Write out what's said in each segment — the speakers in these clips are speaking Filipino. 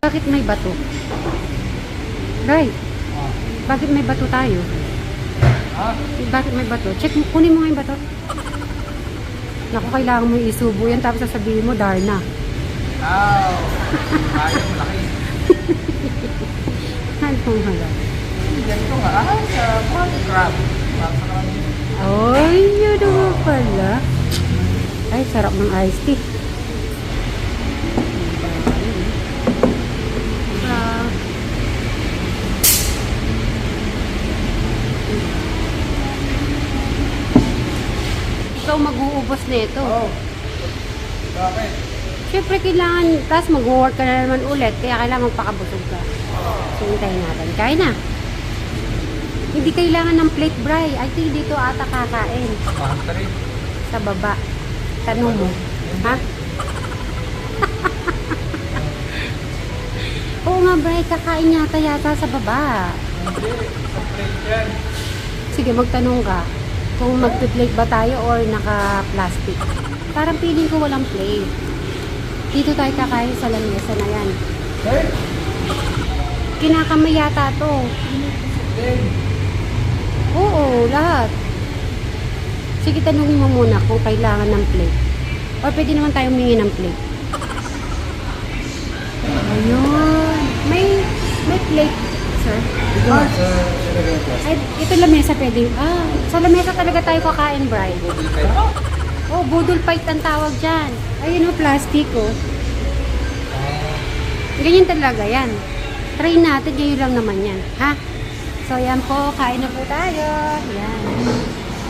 Bakit may bato? Right. Bakit may bato tayo? Bakit may bato? Check mo, kunin mo nga yung bato. Naku, kailangan mo isubo yan tapos sasabihin mo, Darna. Ayaw, malaki. Halong hala. Ganito nga. Sa crab. Ay, yun naman pala. Ay, sarap ng iced tea. Ikaw mag-uubos nito. Bakit? Siyempre kailangan, tapos mag-work ka na naman ulit, kaya kailangan magpakabusog ka. So, hintayin natin. Kaya na. Hindi kailangan ng plate, Bri. I think dito ata kakain. Sa baba. Tanong mo. Ha? Oo nga, Bri. Kakain yata sa baba. Hindi. Sa plate yan. Sige, magtanong ka. Kung magpi-plate ba tayo or naka-plastic. Parang feeling ko walang plate. Dito tayo kakain sa lamesa na yan. Kinakamay yata to. Oo, lahat. Sige, tanungin mo muna kung kailangan ng plate. Or pwede naman tayo humingi ng plate. Ayun. May plate, sir. Ay, ito lamesa pwede. Sa lamesa talaga tayo kakain, Bri. Oh, budol fight ang tawag dyan. Ayun o, plastic o. Ganyan talaga yan. Try natin, ganyan lang naman yan. Ha? So, yan po. Kain na po tayo. Yan.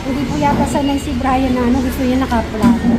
Hindi po yata sanay si Brian na gusto niya nakaplato.